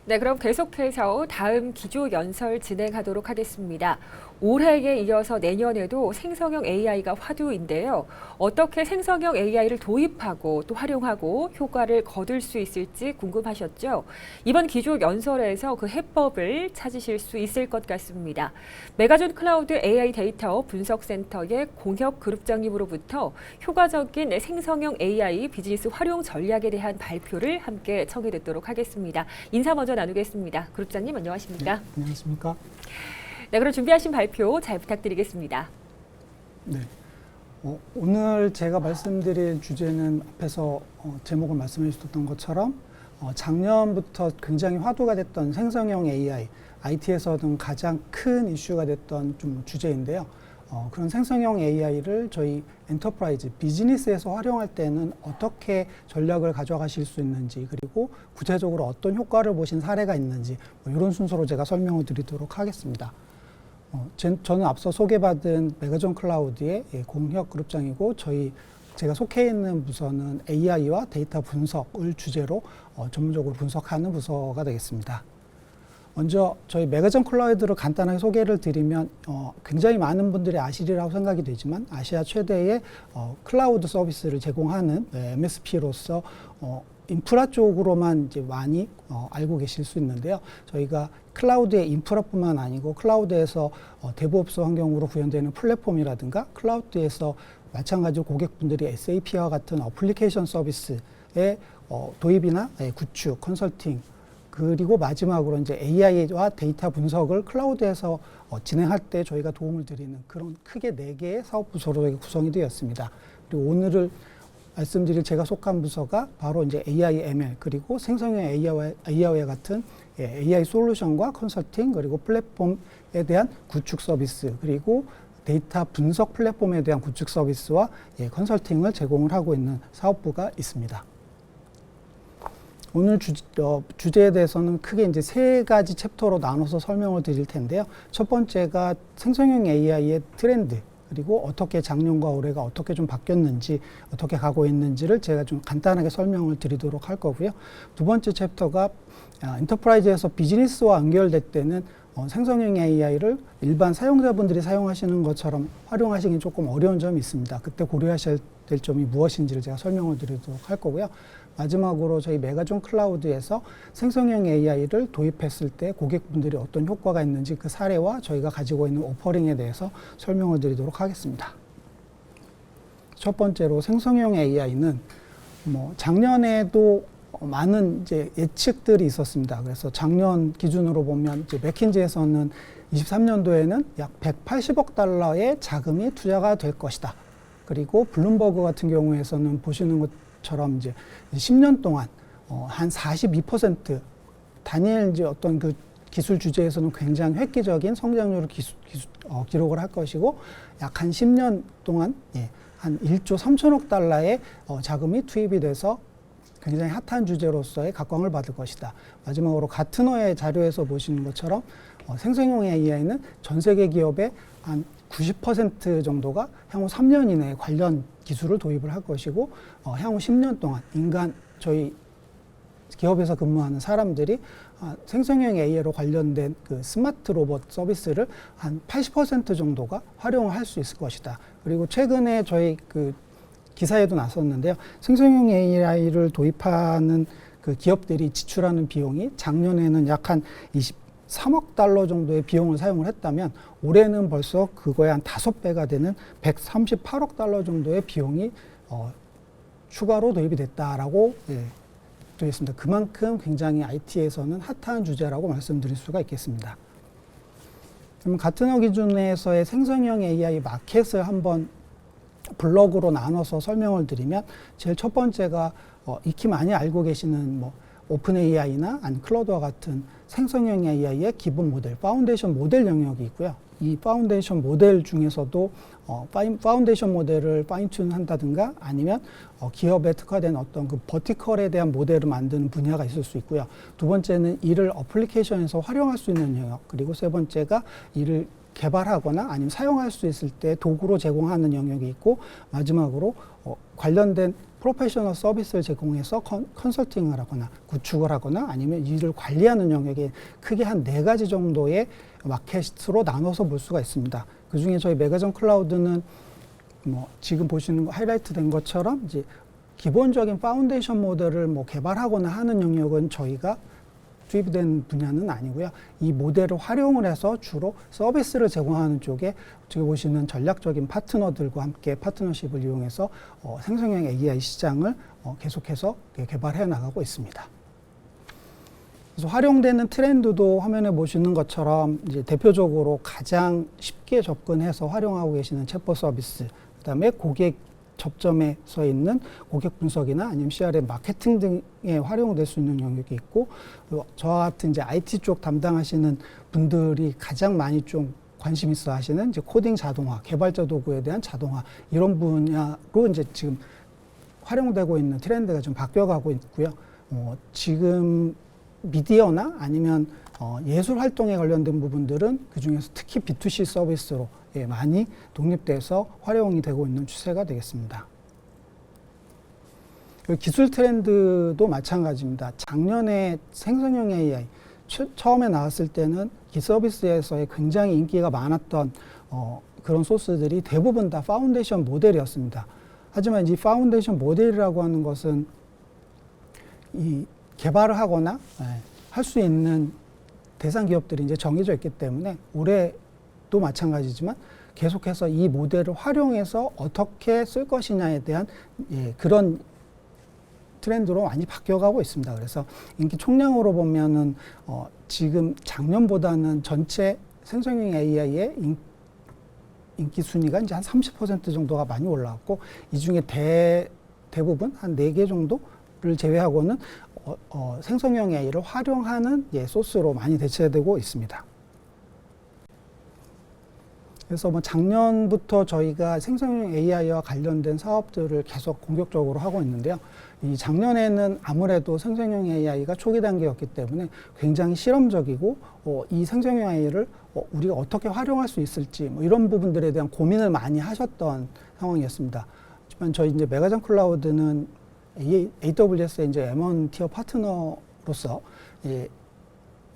네, 그럼 계속해서 다음 기조 연설 진행하도록 하겠습니다. 올해에 이어서 내년에도 생성형 AI가 화두인데요. 어떻게 생성형 AI를 도입하고 또 활용하고 효과를 거둘 수 있을지 궁금하셨죠? 이번 기조 연설에서 그 해법을 찾으실 수 있을 것 같습니다. 메가존 클라우드 AI 데이터 분석센터의 공혁 그룹장님으로부터 효과적인 생성형 AI 비즈니스 활용 전략에 대한 발표를 함께 청해 듣도록 하겠습니다. 인사 먼저 나누겠습니다. 그룹장님 안녕하십니까? 네, 안녕하십니까? 네, 그럼 준비하신 발표 잘 부탁드리겠습니다. 네. 오늘 제가 말씀드릴 주제는 앞에서 제목을 말씀해 주셨던 것처럼 작년부터 굉장히 화두가 됐던 생성형 AI, IT에서는 가장 큰 이슈가 됐던 좀 주제인데요. 그런 생성형 AI를 저희 엔터프라이즈, 비즈니스에서 활용할 때는 어떻게 전략을 가져가실 수 있는지, 그리고 구체적으로 어떤 효과를 보신 사례가 있는지, 이런 순서로 제가 설명을 드리도록 하겠습니다. 저는 앞서 소개받은 메가존 클라우드의 공혁 그룹장이고, 제가 속해 있는 부서는 AI와 데이터 분석을 주제로 전문적으로 분석하는 부서가 되겠습니다. 먼저 저희 메가존 클라우드를 간단하게 소개를 드리면 굉장히 많은 분들이 아시리라고 생각이 되지만 아시아 최대의 클라우드 서비스를 제공하는 MSP로서 인프라 쪽으로만 이제 많이 알고 계실 수 있는데요. 저희가 클라우드의 인프라뿐만 아니고 클라우드에서 데브옵스 환경으로 구현되는 플랫폼이라든가 클라우드에서 마찬가지로 고객분들이 SAP와 같은 어플리케이션 서비스의 도입이나 구축, 컨설팅, 그리고 마지막으로 이제 AI와 데이터 분석을 클라우드에서 진행할 때 저희가 도움을 드리는 그런 크게 4개의 사업 부서로 구성이 되었습니다. 그리고 오늘을 말씀드릴 제가 속한 부서가 바로 이제 AI, ML, 그리고 생성형 AI와 같은 AI 솔루션과 컨설팅, 그리고 플랫폼에 대한 구축 서비스, 그리고 데이터 분석 플랫폼에 대한 구축 서비스와 컨설팅을 제공을 하고 있는 사업부가 있습니다. 오늘 주제에 대해서는 크게 이제 3가지 챕터로 나눠서 설명을 드릴 텐데요. 첫 번째가 생성형 AI의 트렌드, 그리고 어떻게 작년과 올해가 어떻게 좀 바뀌었는지, 어떻게 가고 있는지를 제가 좀 간단하게 설명을 드리도록 할 거고요. 두 번째 챕터가 엔터프라이즈에서 비즈니스와 연결될 때는 생성형 AI를 일반 사용자분들이 사용하시는 것처럼 활용하시기 조금 어려운 점이 있습니다. 그때 고려하셔야 될 점이 무엇인지를 제가 설명을 드리도록 할 거고요. 마지막으로 저희 메가존 클라우드에서 생성형 AI를 도입했을 때 고객분들이 어떤 효과가 있는지 그 사례와 저희가 가지고 있는 오퍼링에 대해서 설명을 드리도록 하겠습니다. 첫 번째로 생성형 AI는 작년에도 많은 이제 예측들이 있었습니다. 그래서 작년 기준으로 보면 이제 맥킨지에서는 23년도에는 약 180억 달러의 자금이 투자가 될 것이다. 그리고 블룸버그 같은 경우에서는 보시는 것처럼 이제 10년 동안 한 42% 단일 이제 어떤 그 기술 주제에서는 굉장히 획기적인 성장률을 기록을 할 것이고, 약 한 10년 동안 한 1조 3천억 달러의 자금이 투입이 돼서 굉장히 핫한 주제로서의 각광을 받을 것이다. 마지막으로 가트너의 자료에서 보시는 것처럼 생성형 AI는 전 세계 기업의 한 90% 정도가 향후 3년 이내에 관련 기술을 도입을 할 것이고, 향후 10년 동안 저희 기업에서 근무하는 사람들이 생성형 AI로 관련된 그 스마트 로봇 서비스를 한 80% 정도가 활용을 할 수 있을 것이다. 그리고 최근에 저희 그 기사에도 나섰는데요. 생성형 AI를 도입하는 그 기업들이 지출하는 비용이 작년에는 약 한 23억 달러 정도의 비용을 사용을 했다면 올해는 벌써 그거의 한 5배가 되는 138억 달러 정도의 비용이 추가로 도입이 됐다라고 되어 있습니다. 그만큼 굉장히 IT에서는 핫한 주제라고 말씀드릴 수가 있겠습니다. 그럼 가트너 기준에서의 생성형 AI 마켓을 한번 블록으로 나눠서 설명을 드리면, 제일 첫 번째가 익히 많이 알고 계시는 오픈 AI나 아니면 클로드와 같은 생성형 AI의 기본 모델, 파운데이션 모델 영역이 있고요. 이 파운데이션 모델 중에서도 파운데이션 모델을 파인튠 한다든가 아니면 기업에 특화된 어떤 그 버티컬에 대한 모델을 만드는 분야가 있을 수 있고요. 두 번째는 이를 어플리케이션에서 활용할 수 있는 영역, 그리고 세 번째가 이를 개발하거나 아니면 사용할 수 있을 때 도구로 제공하는 영역이 있고, 마지막으로 관련된 프로페셔널 서비스를 제공해서 컨설팅을 하거나 구축을 하거나 아니면 이를 관리하는 영역에 크게 한 4가지 정도의 마켓으로 나눠서 볼 수가 있습니다. 그 중에 저희 메가전 클라우드는 뭐 지금 보시는 거 하이라이트 된 것처럼 이제 기본적인 파운데이션 모델을 뭐 개발하거나 하는 영역은 저희가 투입된 분야는 아니고요. 이 모델을 활용을 해서 주로 서비스를 제공하는 쪽에 지금 보시는 전략적인 파트너들과 함께 파트너십을 이용해서 생성형 AI 시장을 계속해서 개발해 나가고 있습니다. 그래서 활용되는 트렌드도 화면에 보시는 것처럼 이제 대표적으로 가장 쉽게 접근해서 활용하고 계시는 챗봇 서비스, 그다음에 고객 접점에 서 있는 고객 분석이나 아니면 CRM 마케팅 등에 활용될 수 있는 영역이 있고, 저와 같은 이제 IT 쪽 담당하시는 분들이 가장 많이 좀 관심 있어 하시는 이제 코딩 자동화, 개발자 도구에 대한 자동화, 이런 분야로 이제 지금 활용되고 있는 트렌드가 좀 바뀌어가고 있고요. 지금 미디어나 아니면 예술 활동에 관련된 부분들은 그 중에서 특히 B2C 서비스로 많이 독립돼서 활용이 되고 있는 추세가 되겠습니다. 기술 트렌드도 마찬가지입니다. 작년에 생성형 AI 처음에 나왔을 때는 기서비스에서의 굉장히 인기가 많았던 그런 소스들이 대부분 다 파운데이션 모델이었습니다. 하지만 이 파운데이션 모델이라고 하는 것은 이 개발을 하거나 할 수 있는 대상 기업들이 이제 정해져 있기 때문에 올해도 마찬가지지만 계속해서 이 모델을 활용해서 어떻게 쓸 것이냐에 대한 그런 트렌드로 많이 바뀌어가고 있습니다. 그래서 인기 총량으로 보면은 지금 작년보다는 전체 생성형 AI의 인기 순위가 이제 한 30% 정도가 많이 올라왔고, 이 중에 대부분 한 4개 정도를 제외하고는 생성형 AI를 활용하는 소스로 많이 대체되고 있습니다. 그래서 뭐 작년부터 저희가 생성형 AI와 관련된 사업들을 계속 공격적으로 하고 있는데요. 이 작년에는 아무래도 생성형 AI가 초기 단계였기 때문에 굉장히 실험적이고 이 생성형 AI를 우리가 어떻게 활용할 수 있을지 뭐 이런 부분들에 대한 고민을 많이 하셨던 상황이었습니다. 하지만 저희 이제 메가전 클라우드는 AWS의 이제 M1 티어 파트너로서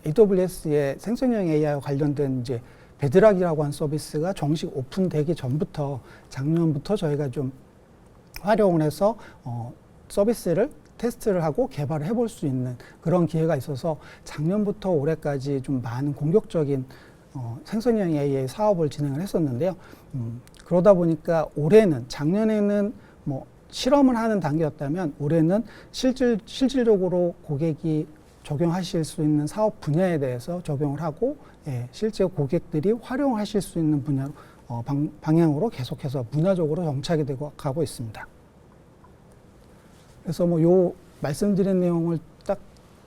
AWS의 생성형 AI와 관련된 이제 베드락이라고 하는 서비스가 정식 오픈되기 전부터 작년부터 저희가 좀 활용을 해서 서비스를 테스트를 하고 개발을 해볼 수 있는 그런 기회가 있어서 작년부터 올해까지 좀 많은 공격적인 생성형 AI 사업을 진행을 했었는데요. 그러다 보니까 올해는 작년에는 뭐 실험을 하는 단계였다면 올해는 실질적으로 고객이 적용하실 수 있는 사업 분야에 대해서 적용을 하고 실제 고객들이 활용하실 수 있는 분야로 방향으로 계속해서 문화적으로 정착이 되고 가고 있습니다. 그래서 뭐 요 말씀드린 내용을 딱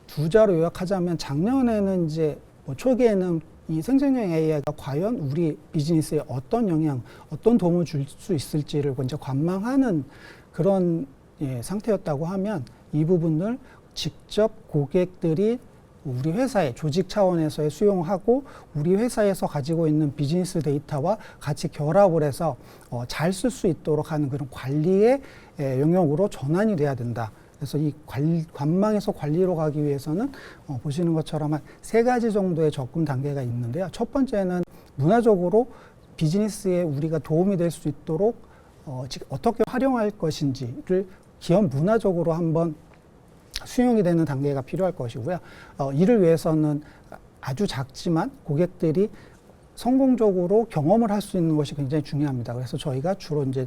2자로 요약하자면 작년에는 이제 뭐 초기에는 이 생성형 AI가 과연 우리 비즈니스에 어떤 영향, 어떤 도움을 줄 수 있을지를 먼저 관망하는 그런 상태였다고 하면 이 부분을 직접 고객들이 우리 회사의 조직 차원에서의 수용하고 우리 회사에서 가지고 있는 비즈니스 데이터와 같이 결합을 해서 잘 쓸 수 있도록 하는 그런 관리의 영역으로 전환이 돼야 된다. 그래서 이 관망에서 관리로 가기 위해서는 보시는 것처럼 한 3가지 정도의 접근 단계가 있는데요. 첫 번째는 문화적으로 비즈니스에 우리가 도움이 될 수 있도록 어떻게 활용할 것인지를 기업 문화적으로 한번 수용이 되는 단계가 필요할 것이고요. 이를 위해서는 아주 작지만 고객들이 성공적으로 경험을 할 수 있는 것이 굉장히 중요합니다. 그래서 저희가 주로 이제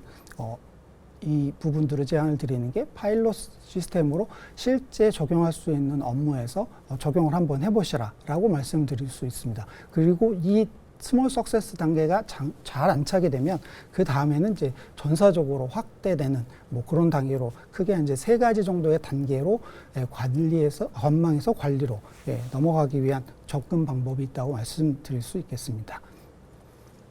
이 부분들을 제안을 드리는 게 파일럿 시스템으로 실제 적용할 수 있는 업무에서 적용을 한번 해보시라 라고 말씀드릴 수 있습니다. 그리고 이 스몰 석세스 단계가 잘 안 차게 되면 그 다음에는 이제 전사적으로 확대되는 뭐 그런 단계로 크게 이제 3가지 정도의 단계로 관망에서 관리로 넘어가기 위한 접근 방법이 있다고 말씀드릴 수 있겠습니다.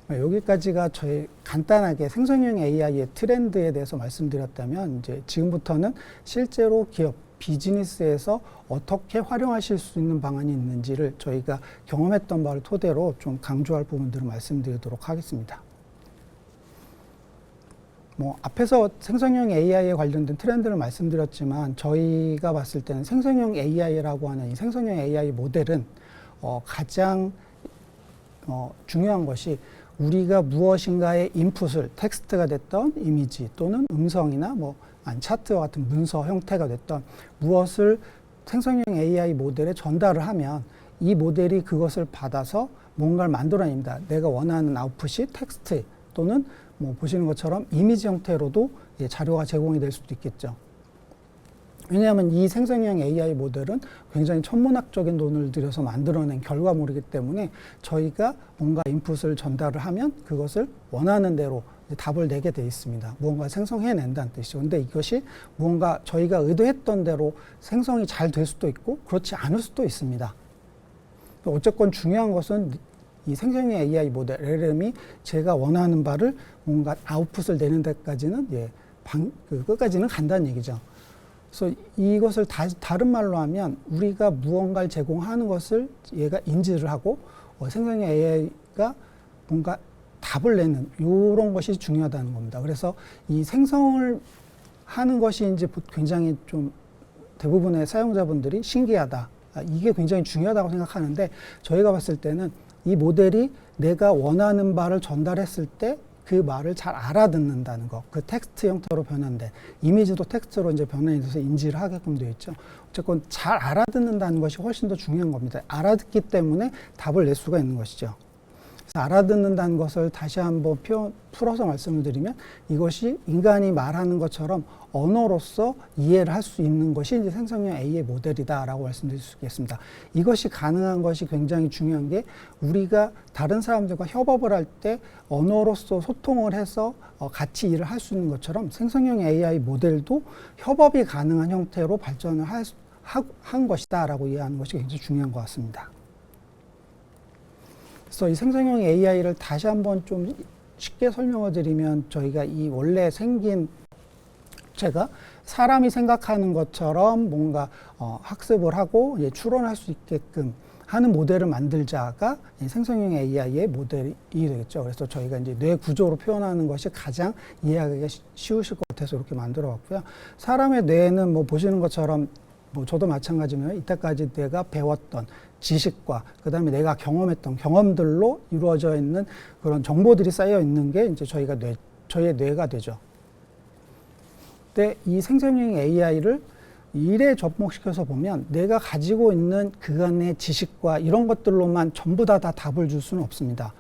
여기까지가 저희 간단하게 생성형 AI의 트렌드에 대해서 말씀드렸다면, 이제 지금부터는 실제로 기업 비즈니스에서 어떻게 활용하실 수 있는 방안이 있는지를 저희가 경험했던 바를 토대로 좀 강조할 부분들을 말씀드리도록 하겠습니다. 뭐 앞에서 생성형 AI에 관련된 트렌드를 말씀드렸지만 저희가 봤을 때는 생성형 AI라고 하는 이 생성형 AI 모델은 가장 중요한 것이 우리가 무엇인가의 인풋을 텍스트가 됐던 이미지 또는 음성이나 뭐 차트와 같은 문서 형태가 됐던 무엇을 생성형 AI 모델에 전달을 하면 이 모델이 그것을 받아서 뭔가를 만들어냅니다. 내가 원하는 아웃풋이 텍스트 또는 뭐 보시는 것처럼 이미지 형태로도 자료가 제공이 될 수도 있겠죠. 왜냐하면 이 생성형 AI 모델은 굉장히 천문학적인 돈을 들여서 만들어낸 결과물이기 때문에 저희가 뭔가 인풋을 전달을 하면 그것을 원하는 대로 답을 내게 돼 있습니다. 무언가 생성해낸다는 뜻이죠. 근데 이것이 무언가 저희가 의도했던 대로 생성이 잘 될 수도 있고 그렇지 않을 수도 있습니다. 어쨌건 중요한 것은 이 생성형 AI 모델 LLM이 제가 원하는 바를 뭔가 아웃풋을 내는 데까지는 끝까지는 간다는 얘기죠. 그래서 이것을 다른 말로 하면 우리가 무언가를 제공하는 것을 얘가 인지를 하고 생성형 AI가 뭔가 답을 내는 이런 것이 중요하다는 겁니다. 그래서 이 생성을 하는 것이 이제 굉장히 좀 대부분의 사용자분들이 신기하다. 이게 굉장히 중요하다고 생각하는데 저희가 봤을 때는 이 모델이 내가 원하는 바를 전달했을 때 그 말을 잘 알아듣는다는 것, 그 텍스트 형태로 변환된 이미지도 텍스트로 이제 변환이 돼서 인지를 하게끔 되어 있죠. 어쨌건 잘 알아듣는다는 것이 훨씬 더 중요한 겁니다. 알아듣기 때문에 답을 낼 수가 있는 것이죠. 그래서 알아듣는다는 것을 다시 한번 풀어서 말씀을 드리면 이것이 인간이 말하는 것처럼 언어로서 이해를 할 수 있는 것이 이제 생성형 AI 모델이다라고 말씀드릴 수 있겠습니다. 이것이 가능한 것이 굉장히 중요한 게 우리가 다른 사람들과 협업을 할 때 언어로서 소통을 해서 같이 일을 할 수 있는 것처럼 생성형 AI 모델도 협업이 가능한 형태로 발전을 한 것이다라고 이해하는 것이 굉장히 중요한 것 같습니다. 그래서 이 생성형 AI를 다시 한번 좀 쉽게 설명을 드리면 저희가 이 원래 생긴 제가 사람이 생각하는 것처럼 뭔가 학습을 하고 추론할 수 있게끔 하는 모델을 만들자가 생성형 AI의 모델이 되겠죠. 그래서 저희가 이제 뇌 구조로 표현하는 것이 가장 이해하기가 쉬우실 것 같아서 이렇게 만들어 왔고요. 사람의 뇌는 뭐 보시는 것처럼 뭐 저도 마찬가지면 이때까지 내가 배웠던 지식과 그다음에 내가 경험했던 경험들로 이루어져 있는 그런 정보들이 쌓여 있는 게 이제 저희의 뇌가 되죠. 근데 이 생성형 AI를 일에 접목시켜서 보면 내가 가지고 있는 그간의 지식과 이런 것들로만 전부 다 답을 줄 수는 없습니다.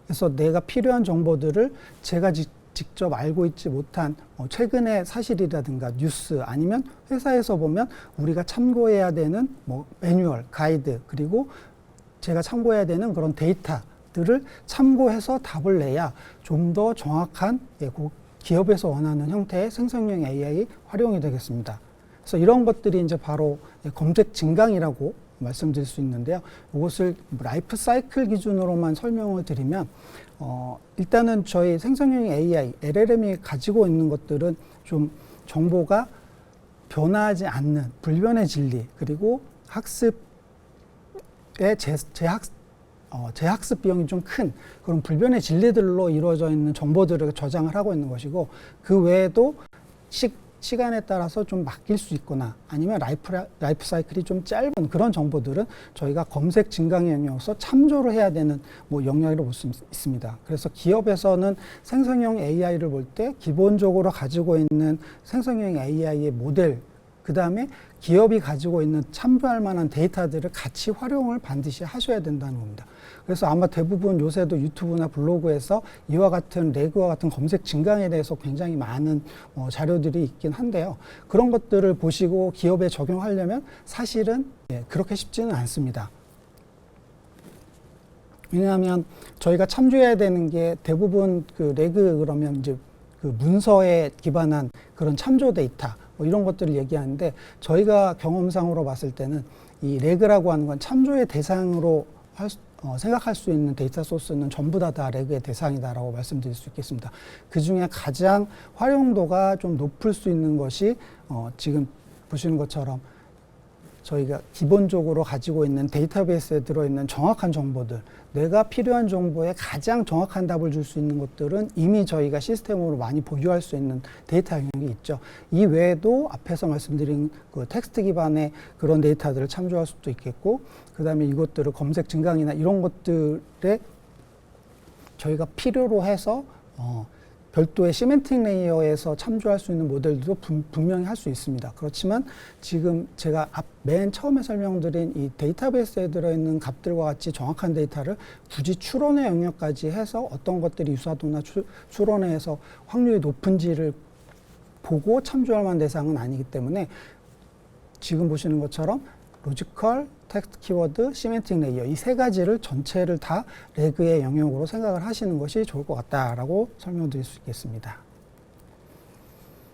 그래서 내가 필요한 정보들을 제가 직접 알고 있지 못한 최근의 사실이라든가 뉴스 아니면 회사에서 보면 우리가 참고해야 되는 뭐 매뉴얼, 가이드 그리고 제가 참고해야 되는 그런 데이터들을 참고해서 답을 내야 좀 더 정확한 기업에서 원하는 형태의 생성형 AI 활용이 되겠습니다. 그래서 이런 것들이 이제 바로 검색 진강이라고 말씀드릴 수 있는데요. 이것을 라이프 사이클 기준으로만 설명을 드리면 일단은 저희 생성형 AI, LLM이 가지고 있는 것들은 좀 정보가 변화하지 않는 불변의 진리 그리고 학습의 재학습 비용이 좀 큰 그런 불변의 진리들로 이루어져 있는 정보들을 저장을 하고 있는 것이고 그 외에도 시간에 따라서 좀 바뀔 수 있거나 아니면 라이프 사이클이 좀 짧은 그런 정보들은 저희가 검색 진강의 영역에서 참조를 해야 되는 뭐 영역이라고 볼 수 있습니다. 그래서 기업에서는 생성형 AI를 볼 때 기본적으로 가지고 있는 생성형 AI의 모델 그 다음에 기업이 가지고 있는 참조할 만한 데이터들을 같이 활용을 반드시 하셔야 된다는 겁니다. 그래서 아마 대부분 요새도 유튜브나 블로그에서 이와 같은 레그와 같은 검색 진강에 대해서 굉장히 많은 자료들이 있긴 한데요. 그런 것들을 보시고 기업에 적용하려면 사실은 그렇게 쉽지는 않습니다. 왜냐하면 저희가 참조해야 되는 게 대부분 그 레그 그러면 이제 그 문서에 기반한 그런 참조 데이터 이런 것들을 얘기하는데 저희가 경험상으로 봤을 때는 이 레그라고 하는 건 참조의 대상으로 생각할 수 있는 데이터 소스는 전부 다 레그의 대상이다라고 말씀드릴 수 있겠습니다. 그 중에 가장 활용도가 좀 높을 수 있는 것이 지금 보시는 것처럼 저희가 기본적으로 가지고 있는 데이터베이스에 들어있는 정확한 정보들, 내가 필요한 정보에 가장 정확한 답을 줄 수 있는 것들은 이미 저희가 시스템으로 많이 보유할 수 있는 데이터 영역이 있죠. 이 외에도 앞에서 말씀드린 그 텍스트 기반의 그런 데이터들을 참조할 수도 있겠고, 그 다음에 이것들을 검색 증강이나 이런 것들에 저희가 필요로 해서 별도의 시멘틱 레이어에서 참조할 수 있는 모델도 분명히 할 수 있습니다. 그렇지만 지금 제가 맨 처음에 설명드린 이 데이터베이스에 들어있는 값들과 같이 정확한 데이터를 굳이 추론의 영역까지 해서 어떤 것들이 유사도나 추론에서 확률이 높은지를 보고 참조할 만한 대상은 아니기 때문에 지금 보시는 것처럼 로지컬, 텍스트 키워드, 시멘틱 레이어 이 세 가지를 전체를 다 레그의 영역으로 생각을 하시는 것이 좋을 것 같다라고 설명드릴 수 있겠습니다.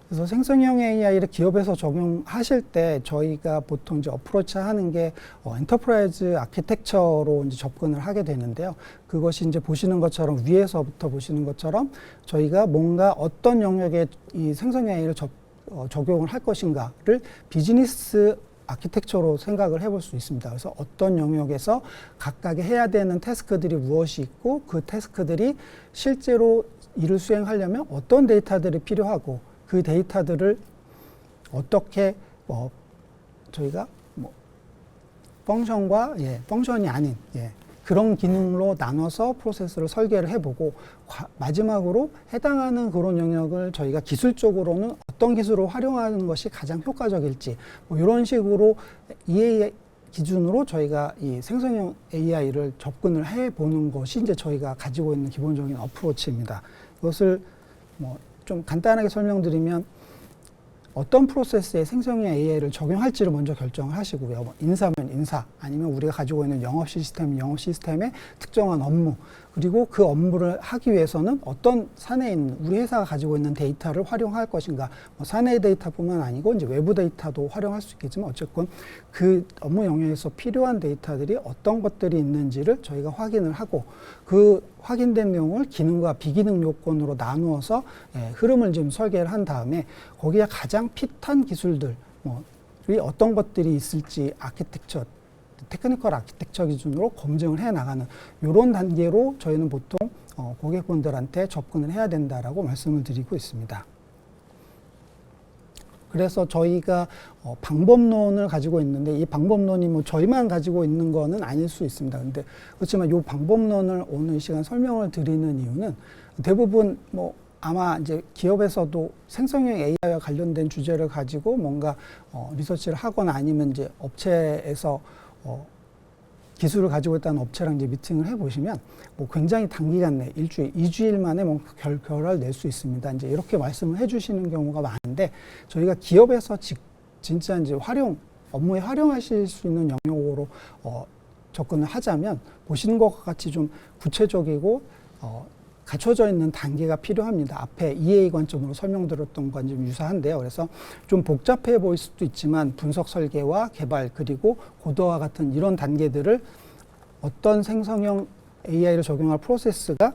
그래서 생성형 AI를 기업에서 적용하실 때 저희가 보통 이제 어프로치 하는 게 엔터프라이즈 아키텍처로 이제 접근을 하게 되는데요. 그것이 이제 보시는 것처럼 위에서부터 보시는 것처럼 저희가 뭔가 어떤 영역에 이 생성형 AI를 적용을 할 것인가를 비즈니스 아키텍처로 생각을 해볼 수 있습니다. 그래서 어떤 영역에서 각각의 해야 되는 태스크들이 무엇이 있고 그 태스크들이 실제로 일을 수행하려면 어떤 데이터들이 필요하고 그 데이터들을 어떻게 저희가 펑션과 펑션이 아닌 그런 기능으로 나눠서 프로세스를 설계를 해보고 마지막으로 해당하는 그런 영역을 저희가 기술적으로는 어떤 기술을 활용하는 것이 가장 효과적일지 이런 식으로 EA 기준으로 저희가 이 생성형 AI를 접근을 해보는 것이 이제 저희가 가지고 있는 기본적인 어프로치입니다. 이것을 좀 간단하게 설명드리면 어떤 프로세스에 생성형 AI를 적용할지를 먼저 결정을 하시고요. 인사면 인사, 아니면 우리가 가지고 있는 영업 시스템의 특정한 업무, 그리고 그 업무를 하기 위해서는 어떤 사내에 있는 우리 회사가 가지고 있는 데이터를 활용할 것인가. 사내 데이터뿐만 아니고 이제 외부 데이터도 활용할 수 있겠지만 어쨌건 그 업무 영역에서 필요한 데이터들이 어떤 것들이 있는지를 저희가 확인을 하고 그 확인된 내용을 기능과 비기능 요건으로 나누어서 흐름을 좀 설계를 한 다음에 거기에 가장 핏한 기술들이 어떤 것들이 있을지 아키텍처, 테크니컬 아키텍처 기준으로 검증을 해 나가는 이런 단계로 저희는 보통 고객분들한테 접근을 해야 된다라고 말씀을 드리고 있습니다. 그래서 저희가 방법론을 가지고 있는데 이 방법론이 저희만 가지고 있는 거는 아닐 수 있습니다. 근데 그렇지만 이 방법론을 오늘 이 시간 설명을 드리는 이유는 대부분 아마 이제 기업에서도 생성형 AI와 관련된 주제를 가지고 뭔가 리서치를 하거나 아니면 이제 업체에서 기술을 가지고 있다는 업체랑 이제 미팅을 해보시면 굉장히 단기간 내 일주일, 2주일 만에 결과를 낼 수 있습니다. 이제 이렇게 말씀을 해주시는 경우가 많은데 저희가 기업에서 진짜 이제 업무에 활용하실 수 있는 영역으로 접근을 하자면 보시는 것과 같이 좀 구체적이고 갖춰져 있는 단계가 필요합니다. 앞에 EA 관점으로 설명드렸던 건 좀 유사한데요. 그래서 좀 복잡해 보일 수도 있지만 분석 설계와 개발 그리고 고도화 같은 이런 단계들을 어떤 생성형 AI를 적용할 프로세스가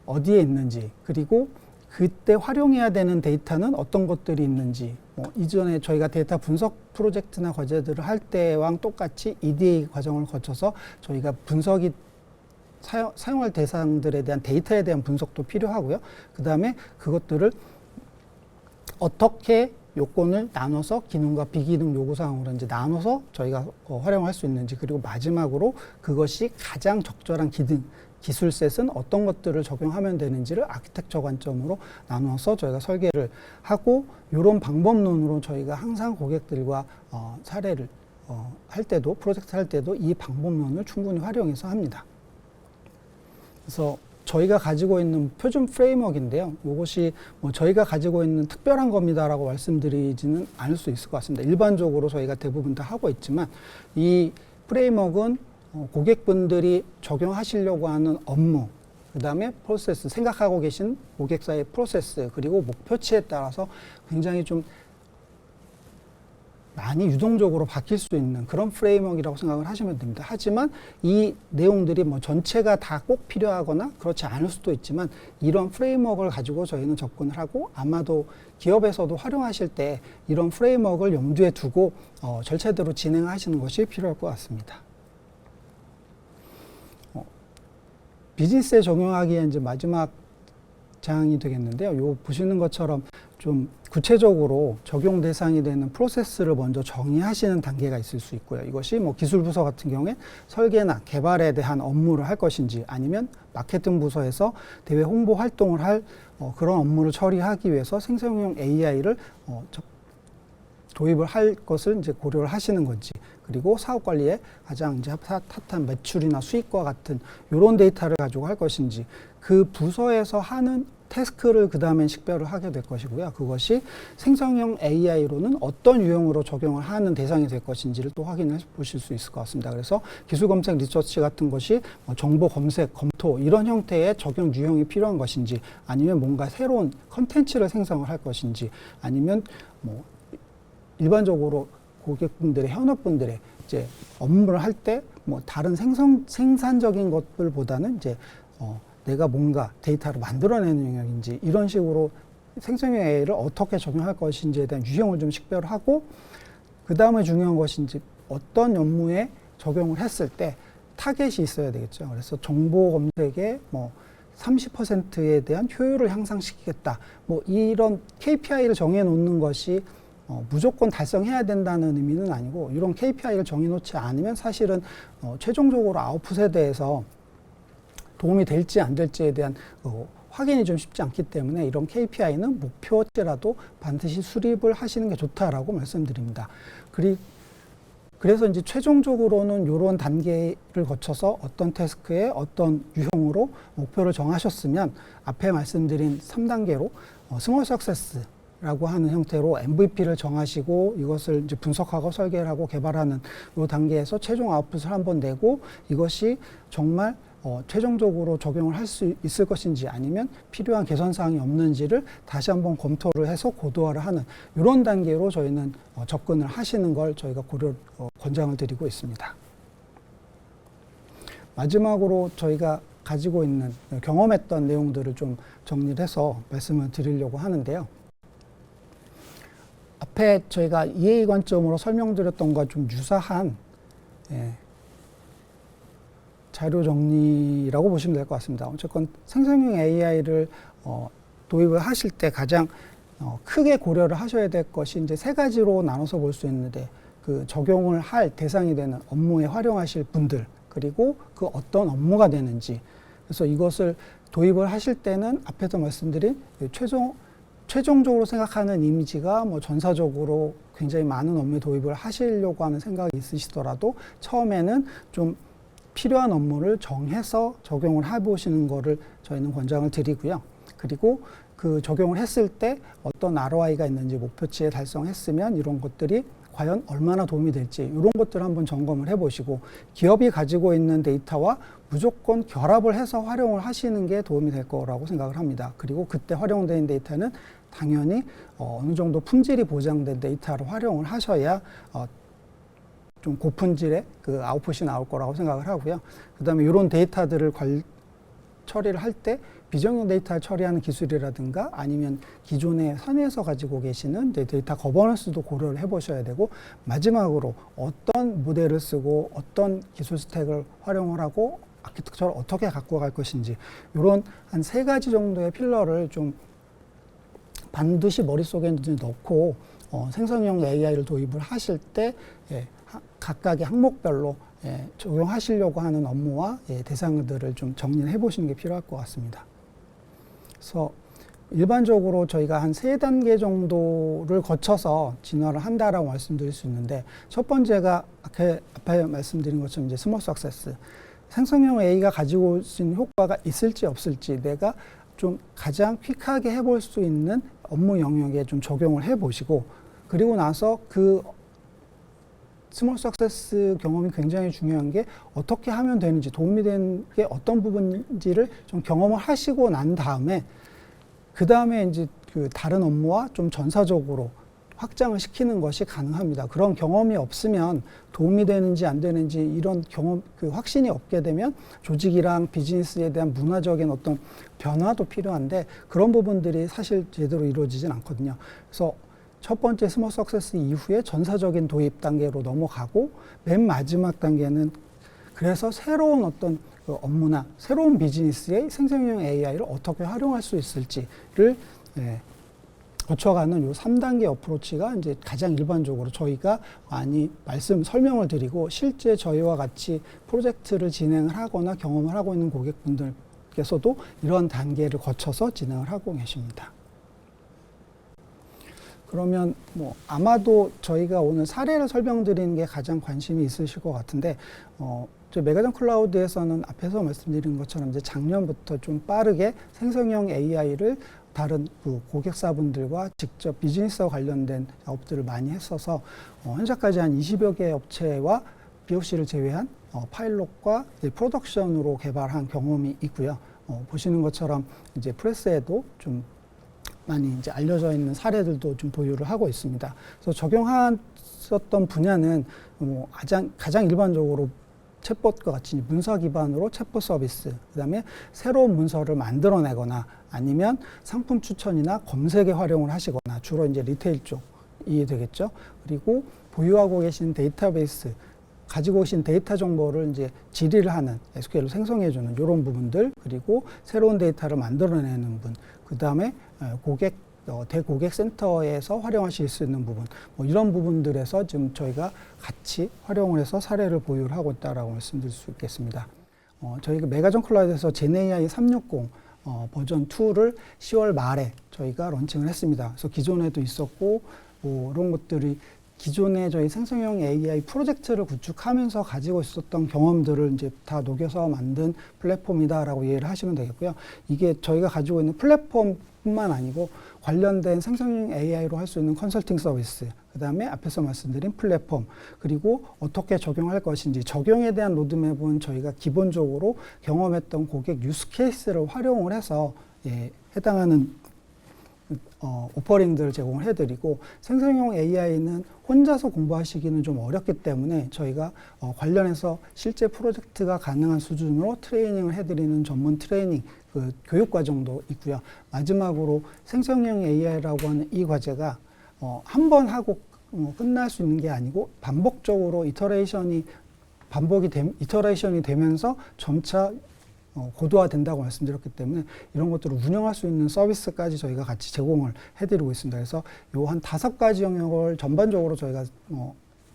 어디에 있는지 그리고 그때 활용해야 되는 데이터는 어떤 것들이 있는지 이전에 저희가 데이터 분석 프로젝트나 과제들을 할 때랑 똑같이 EDA 과정을 거쳐서 저희가 분석이 사용할 대상들에 대한 데이터에 대한 분석도 필요하고요. 그 다음에 그것들을 어떻게 요건을 나눠서 기능과 비기능 요구사항으로 이제 나눠서 저희가 활용할 수 있는지 그리고 마지막으로 그것이 가장 적절한 기술셋은 어떤 것들을 적용하면 되는지를 아키텍처 관점으로 나눠서 저희가 설계를 하고 이런 방법론으로 저희가 항상 고객들과 사례를 할 때도 프로젝트 할 때도 이 방법론을 충분히 활용해서 합니다. 그래서 저희가 가지고 있는 표준 프레임워크인데요. 이것이 저희가 가지고 있는 특별한 겁니다라고 말씀드리지는 않을 수 있을 것 같습니다. 일반적으로 저희가 대부분 다 하고 있지만 이 프레임워크는 고객분들이 적용하시려고 하는 업무, 그 다음에 프로세스, 생각하고 계신 고객사의 프로세스, 그리고 목표치에 따라서 굉장히 좀 많이 유동적으로 바뀔 수 있는 그런 프레임워크라고 생각을 하시면 됩니다. 하지만 이 내용들이 뭐 전체가 다 꼭 필요하거나 그렇지 않을 수도 있지만 이런 프레임워크를 가지고 저희는 접근을 하고 아마도 기업에서도 활용하실 때 이런 프레임워크를 염두에 두고 절차대로 진행하시는 것이 필요할 것 같습니다. 비즈니스에 적용하기에 이제 마지막 장이 되겠는데요. 요 보시는 것처럼 좀 구체적으로 적용 대상이 되는 프로세스를 먼저 정의하시는 단계가 있을 수 있고요. 이것이 뭐 기술 부서 같은 경우에 설계나 개발에 대한 업무를 할 것인지 아니면 마케팅 부서에서 대외 홍보 활동을 할 그런 업무를 처리하기 위해서 생성형 AI를 도입을 할 것을 이제 고려를 하시는 건지, 그리고 사업 관리에 가장 이제 핫한 매출이나 수익과 같은 이런 데이터를 가지고 할 것인지, 그 부서에서 하는 태스크를 그 다음에 식별을 하게 될 것이고요. 그것이 생성형 AI로는 어떤 유형으로 적용을 하는 대상이 될 것인지를 또 확인해 보실 수 있을 것 같습니다. 그래서 기술 검색 리서치 같은 것이 정보 검색, 검토 이런 형태의 적용 유형이 필요한 것인지, 아니면 뭔가 새로운 컨텐츠를 생성을 할 것인지, 아니면 뭐 일반적으로 고객분들의 현업분들의 이제 업무를 할 때 뭐 다른 생산적인 것들보다는 이제 내가 뭔가 데이터를 만들어내는 영역인지, 이런 식으로 생성형 AI를 어떻게 적용할 것인지에 대한 유형을 좀 식별을 하고, 그 다음에 중요한 것이 이제 어떤 업무에 적용을 했을 때 타겟이 있어야 되겠죠. 그래서 정보 검색의 뭐 30%에 대한 효율을 향상시키겠다. 뭐 이런 KPI를 정해 놓는 것이 무조건 달성해야 된다는 의미는 아니고, 이런 KPI를 정해놓지 않으면 사실은 최종적으로 아웃풋에 대해서 도움이 될지 안 될지에 대한 확인이 좀 쉽지 않기 때문에 이런 KPI는 목표치라도 반드시 수립을 하시는 게 좋다라고 말씀드립니다. 그래서 이제 최종적으로는 이런 단계를 거쳐서 어떤 태스크에 어떤 유형으로 목표를 정하셨으면 앞에 말씀드린 3단계로 스몰 석세스 라고 하는 형태로 MVP를 정하시고 이것을 이제 분석하고 설계를 하고 개발하는 이 단계에서 최종 아웃풋을 한번 내고, 이것이 정말 최종적으로 적용을 할 수 있을 것인지 아니면 필요한 개선 사항이 없는지를 다시 한번 검토를 해서 고도화를 하는 이런 단계로 저희는 접근을 하시는 걸 저희가 권장을 드리고 있습니다. 마지막으로 저희가 가지고 있는 경험했던 내용들을 좀 정리를 해서 말씀을 드리려고 하는데요. 앞에 저희가 EA 관점으로 설명드렸던 것과 좀 유사한 자료 정리라고 보시면 될 것 같습니다. 어쨌건 생성형 AI를 도입을 하실 때 가장 크게 고려를 하셔야 될 것이 이제 세 가지로 나눠서 볼 수 있는데, 그 적용을 할 대상이 되는 업무에 활용하실 분들, 그리고 그 어떤 업무가 되는지. 그래서 이것을 도입을 하실 때는 앞에서 말씀드린 최종적으로 생각하는 이미지가 뭐 전사적으로 굉장히 많은 업무에 도입을 하시려고 하는 생각이 있으시더라도 처음에는 좀 필요한 업무를 정해서 적용을 해보시는 거를 저희는 권장을 드리고요. 그리고 그 적용을 했을 때 어떤 ROI가 있는지, 목표치에 달성했으면 이런 것들이 과연 얼마나 도움이 될지, 이런 것들을 한번 점검을 해보시고, 기업이 가지고 있는 데이터와 무조건 결합을 해서 활용을 하시는 게 도움이 될 거라고 생각을 합니다. 그리고 그때 활용된 데이터는 당연히 어느 정도 품질이 보장된 데이터를 활용을 하셔야 좀 고품질의 그 아웃풋이 나올 거라고 생각을 하고요. 그 다음에 이런 데이터들을 처리를 할 때 비정형 데이터를 처리하는 기술이라든가 아니면 기존의 선에서 가지고 계시는 데이터 거버넌스도 고려를 해보셔야 되고, 마지막으로 어떤 모델을 쓰고 어떤 기술 스택을 활용을 하고 아키텍처를 어떻게 갖고 갈 것인지, 이런 한 3가지 정도의 필러를 좀 반드시 머릿속에 넣고 생성형 AI를 도입을 하실 때 각각의 항목별로 적용하시려고 하는 업무와 대상들을 좀 정리를 해보시는 게 필요할 것 같습니다. 그래서 일반적으로 저희가 한 3단계 정도를 거쳐서 진화를 한다라고 말씀드릴 수 있는데, 첫 번째가 앞에 말씀드린 것처럼 이제 스몰 석세스. 생성형 AI가 가지고 올 수 있는 효과가 있을지 없을지 내가 좀 가장 퀵하게 해볼 수 있는 업무 영역에 좀 적용을 해보시고, 그리고 나서 그 스몰 석세스 경험이 굉장히 중요한 게 어떻게 하면 되는지, 도움이 되는 게 어떤 부분인지를 좀 경험을 하시고 난 다음에 그 다음에 이제 그 다른 업무와 좀 전사적으로 확장을 시키는 것이 가능합니다. 그런 경험이 없으면 도움이 되는지 안 되는지 이런 경험, 그 확신이 없게 되면 조직이랑 비즈니스에 대한 문화적인 어떤 변화도 필요한데 그런 부분들이 사실 제대로 이루어지진 않거든요. 그래서 첫 번째 스몰 석세스 이후에 전사적인 도입 단계로 넘어가고 맨 마지막 단계는 그래서 새로운 어떤 그 업무나 새로운 비즈니스의 생성형 AI를 어떻게 활용할 수 있을지를 거쳐가는 요 3단계 어프로치가 이제 가장 일반적으로 저희가 많이 설명을 드리고 실제 저희와 같이 프로젝트를 진행을 하거나 경험을 하고 있는 고객분들께서도 이런 단계를 거쳐서 진행을 하고 계십니다. 그러면 뭐 아마도 저희가 오늘 사례를 설명드리는 게 가장 관심이 있으실 것 같은데 저희 메가전 클라우드에서는 앞에서 말씀드린 것처럼 이제 작년부터 좀 빠르게 생성형 AI를 다른 그 고객사분들과 직접 비즈니스와 관련된 작업들을 많이 했어서 현재까지 한 20여 개 업체와 POC를 제외한 파일럿과 이제 프로덕션으로 개발한 경험이 있고요. 보시는 것처럼 이제 프레스에도 좀 많이 이제 알려져 있는 사례들도 좀 보유를 하고 있습니다. 그래서 적용했었던 분야는 가장 일반적으로 챗봇과 같이 문서 기반으로 챗봇 서비스, 그다음에 새로운 문서를 만들어내거나 아니면 상품 추천이나 검색에 활용을 하시거나 주로 이제 리테일 쪽이 되겠죠. 그리고 보유하고 계신 데이터베이스, 가지고 계신 데이터 정보를 이제 질의를 하는 SQL로 생성해주는 이런 부분들, 그리고 새로운 데이터를 만들어내는 분, 그 다음에 대고객 센터에서 활용하실 수 있는 부분, 뭐 이런 부분들에서 지금 저희가 같이 활용을 해서 사례를 보유를 하고 있다라고 말씀드릴 수 있겠습니다. 저희가 메가전 클라우드에서 제네AI 360 버전 2를 10월 말에 저희가 런칭을 했습니다. 그래서 기존에도 있었고 이런 것들이 기존에 저희 생성형 AI 프로젝트를 구축하면서 가지고 있었던 경험들을 이제 다 녹여서 만든 플랫폼이다라고 이해를 하시면 되겠고요. 이게 저희가 가지고 있는 플랫폼뿐만 아니고 관련된 생성형 AI로 할 수 있는 컨설팅 서비스, 그 다음에 앞에서 말씀드린 플랫폼, 그리고 어떻게 적용할 것인지 적용에 대한 로드맵은 저희가 기본적으로 경험했던 고객 유스 케이스를 활용을 해서 해당하는 오퍼링들을 제공을 해드리고 생성형 AI는 혼자서 공부하시기는 좀 어렵기 때문에 저희가 관련해서 실제 프로젝트가 가능한 수준으로 트레이닝을 해드리는 전문 트레이닝 그 교육 과정도 있고요. 마지막으로 생성형 AI라고 하는 이 과제가 한 번 하고 끝날 수 있는 게 아니고 반복적으로 이터레이션이 되면서 점차 고도화된다고 말씀드렸기 때문에 이런 것들을 운영할 수 있는 서비스까지 저희가 같이 제공을 해드리고 있습니다. 그래서 요 한 5가지 영역을 전반적으로 저희가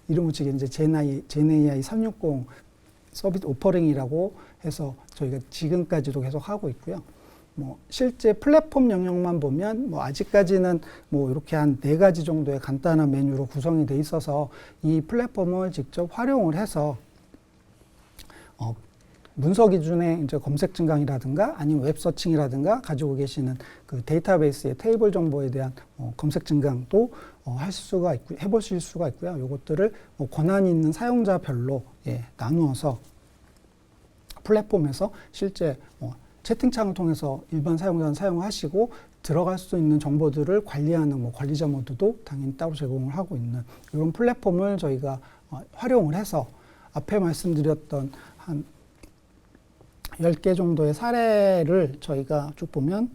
이름 붙이기 이제 제네AI 360 서비스 오퍼링이라고 해서 저희가 지금까지도 계속 하고 있고요. 실제 플랫폼 영역만 보면 아직까지는 이렇게 한 4가지 정도의 간단한 메뉴로 구성이 돼 있어서 이 플랫폼을 직접 활용을 해서 문서 기준의 이제 검색 증강이라든가 아니면 웹 서칭이라든가 가지고 계시는 그 데이터베이스의 테이블 정보에 대한 검색 증강도 해보실 수가 있고요. 이것들을 권한이 있는 사용자별로 나누어서 플랫폼에서 실제 채팅창을 통해서 일반 사용자는 사용하시고 들어갈 수 있는 정보들을 관리하는 관리자 모드도 당연히 따로 제공을 하고 있는 이런 플랫폼을 저희가 활용을 해서 앞에 말씀드렸던 한 10개 정도의 사례를 저희가 쭉 보면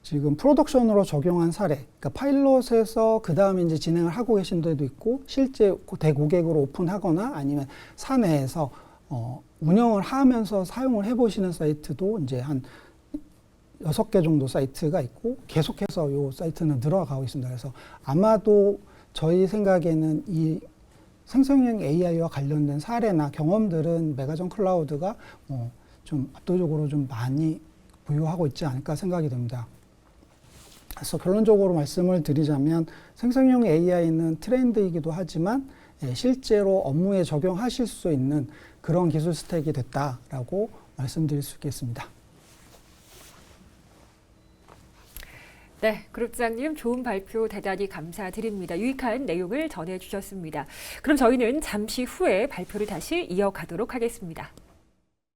지금 프로덕션으로 적용한 사례, 그러니까 파일럿에서 그 다음에 이제 진행을 하고 계신 데도 있고 실제 대고객으로 오픈하거나 아니면 사내에서 운영을 하면서 사용을 해보시는 사이트도 이제 한 6개 정도 사이트가 있고 계속해서 이 사이트는 늘어가고 있습니다. 그래서 아마도 저희 생각에는 이 생성형 AI와 관련된 사례나 경험들은 메가전 클라우드가 좀 압도적으로 좀 많이 보유하고 있지 않을까 생각이 됩니다. 그래서 결론적으로 말씀을 드리자면 생성형 AI는 트렌드이기도 하지만 실제로 업무에 적용하실 수 있는 그런 기술 스택이 됐다라고 말씀드릴 수 있겠습니다. 네, 그룹장님 좋은 발표 대단히 감사드립니다. 유익한 내용을 전해주셨습니다. 그럼 저희는 잠시 후에 발표를 다시 이어가도록 하겠습니다.